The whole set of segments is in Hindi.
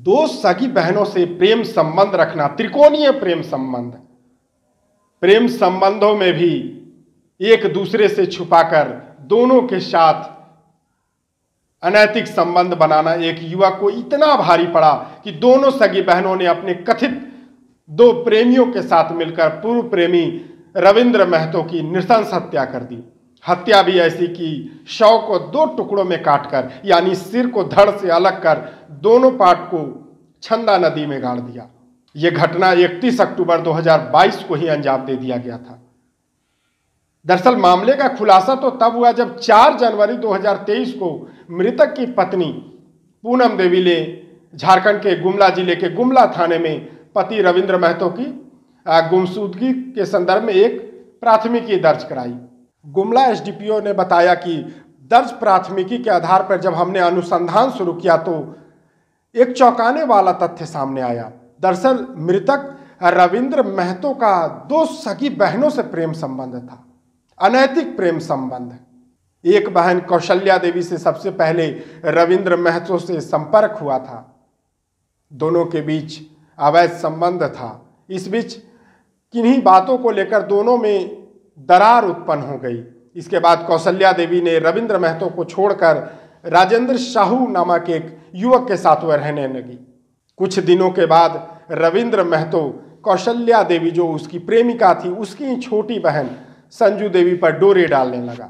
दो सगी बहनों से प्रेम संबंध रखना, त्रिकोणीय प्रेम संबंध, प्रेम संबंधों में भी एक दूसरे से छुपाकर दोनों के साथ अनैतिक संबंध बनाना एक युवक को इतना भारी पड़ा कि दोनों सगी बहनों ने अपने कथित दो प्रेमियों के साथ मिलकर पूर्व प्रेमी रविंद्र महतो की नृशंस हत्या कर दी। हत्या भी ऐसी कि शव को दो टुकड़ों में काटकर, यानी सिर को धड़ से अलग कर दोनों पार्ट को छंदा नदी में गाड़ दिया। यह घटना 31 अक्टूबर 2022 को ही अंजाम दे दिया गया था। दरअसल मामले का खुलासा तो तब हुआ जब 4 जनवरी 2023 को मृतक की पत्नी पूनम देवी ने झारखंड के गुमला जिले के गुमला थाने में पति रविंद्र महतो की गुमशुदगी के संदर्भ में एक प्राथमिकी दर्ज कराई। गुमला एसडीपीओ ने बताया कि दर्ज प्राथमिकी के आधार पर जब हमने अनुसंधान शुरू किया तो एक चौंकाने वाला तथ्य सामने आया। दरअसल मृतक रविंद्र महतो का दो सगी बहनों से प्रेम संबंध था, अनैतिक प्रेम संबंध। एक बहन कौशल्या देवी से सबसे पहले रविंद्र महतो से संपर्क हुआ था, दोनों के बीच अवैध संबंध था। इस बीच किन्हीं बातों को लेकर दोनों में दरार उत्पन्न हो गई। इसके बाद कौशल्या देवी ने रविंद्र महतो को छोड़कर राजेंद्र साहू नामक एक युवक के साथ वह रहने लगी। कुछ दिनों के बाद रविंद्र महतो कौशल्या देवी जो उसकी प्रेमिका थी, उसकी छोटी बहन संजू देवी पर डोरे डालने लगा।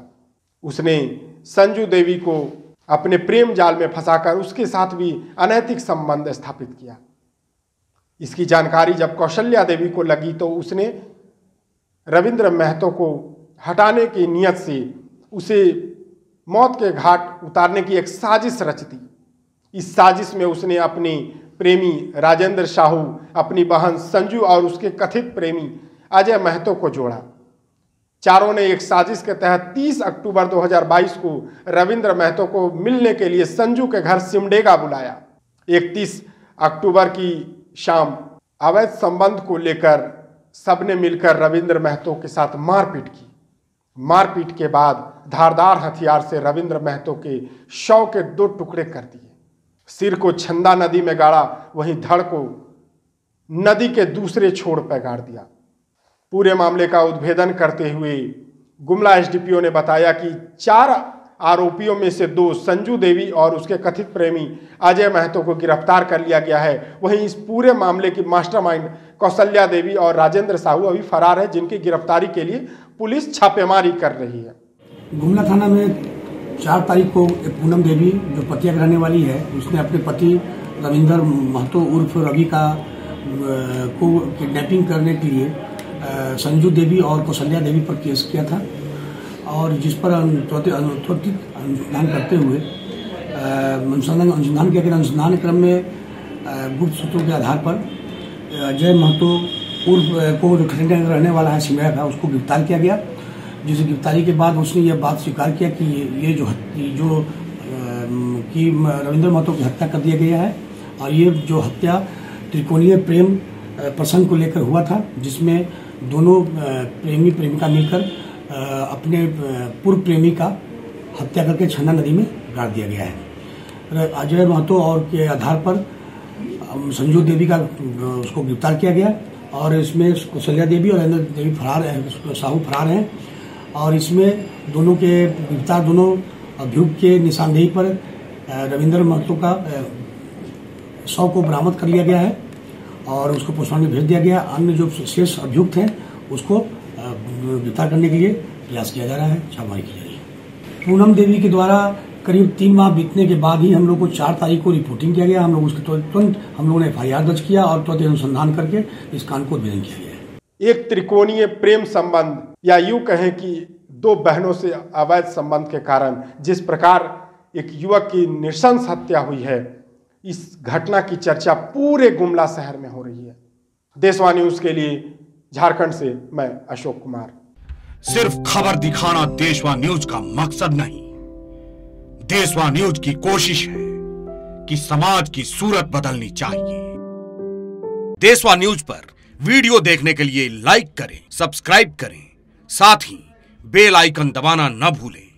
उसने संजू देवी को अपने प्रेम जाल में फंसाकर उसके साथ भी अनैतिक संबंध स्थापित किया। इसकी जानकारी जब कौशल्या देवी को लगी तो उसने रविंद्र महतो को हटाने की नियत से उसे मौत के घाट उतारने की एक साजिश रच दी। इस साजिश में उसने अपनी प्रेमी राजेंद्र साहू, अपनी बहन संजू और उसके कथित प्रेमी अजय महतो को जोड़ा। चारों ने एक साजिश के तहत 30 अक्टूबर 2022 को रविंद्र महतो को मिलने के लिए संजू के घर सिमडेगा बुलाया। 31 अक्टूबर की शाम अवैध संबंध को लेकर सबने मिलकर रविंद्र महतो के साथ मारपीट की। मारपीट के बाद धारदार हथियार से रविंद्र महतो के शव के 2 टुकड़े कर दिए। सिर को छंदा नदी में गाड़ा, वहीं धड़ को नदी के दूसरे छोर पर गाड़ दिया। पूरे मामले का उद्भेदन करते हुए गुमला एसडीपीओ ने बताया कि 4 आरोपियों में से 2 संजू देवी और उसके कथित प्रेमी अजय महतो को गिरफ्तार कर लिया गया है। वहीं इस पूरे मामले की मास्टरमाइंड कौशल्या देवी और राजेंद्र साहू अभी फरार है, जिनकी गिरफ्तारी के लिए पुलिस छापेमारी कर रही है। गुमला थाना में 4 तारीख को पूनम देवी जो पतिया रहने वाली है, उसने अपने पति रविंद्र महतो उर्फ रवि को किडनैपिंग करने के लिए संजू देवी और कौशल्या देवी पर केस किया था और जिस पर अनुसंधान करते हुए अनुसंधान किया गया। अनुसंधान क्रम में गुप्त सूत्रों के आधार पर अजय महतो उर्फ को जो ठंडे रहने वाला है सिमरा का, उसको गिरफ्तार किया गया। जिस गिरफ्तारी के बाद उसने यह बात स्वीकार किया कि ये जो रविंद्र महतो की हत्या कर दिया गया है और ये जो हत्या त्रिकोणीय प्रेम प्रसंग को लेकर हुआ था, जिसमें दोनों प्रेमी प्रेमिका मिलकर अपने पूर्व प्रेमी का हत्या करके छन्ना नदी में गाड़ दिया गया है। अजय महतो और के आधार पर संजू देवी का उसको गिरफ्तार किया गया और इसमें कौशल्या देवी और रविंद्र देवी फरार है, साहू फरार हैं और इसमें दोनों के गिरफ्तार दोनों अभियुक्त के निशानदेही पर रविंद्र महतो का शव को बरामद कर लिया गया है और उसको पोस्टमार्टम में भेज दिया गया। अन्य जो शेष अभियुक्त हैं उसको गिरफ्तार करने के लिए प्रयास किया जा रहा है, छापेमारी की जा रही है। पूनम देवी के द्वारा करीब 3 माह बीतने के बाद ही हम लोग को 4 तारीख को रिपोर्टिंग किया गया। हम लोग उसके तुरंत हम लोगों ने FIR दर्ज किया और तुरंत अनुसंधान करके इस कांड को उद्भेदन किया गया है। एक त्रिकोणीय प्रेम संबंध या यूं कहें कि 2 बहनों से अवैध संबंध के कारण जिस प्रकार एक युवक की नृशंस हत्या हुई है, इस घटना की चर्चा पूरे गुमला शहर में हो रही है। देशवा न्यूज के लिए झारखंड से मैं अशोक कुमार। सिर्फ खबर दिखाना देशवा न्यूज का मकसद नहीं, देशवा न्यूज की कोशिश है कि समाज की सूरत बदलनी चाहिए। देशवा न्यूज पर वीडियो देखने के लिए लाइक करें, सब्सक्राइब करें, साथ ही बेल आइकन दबाना न भूलें।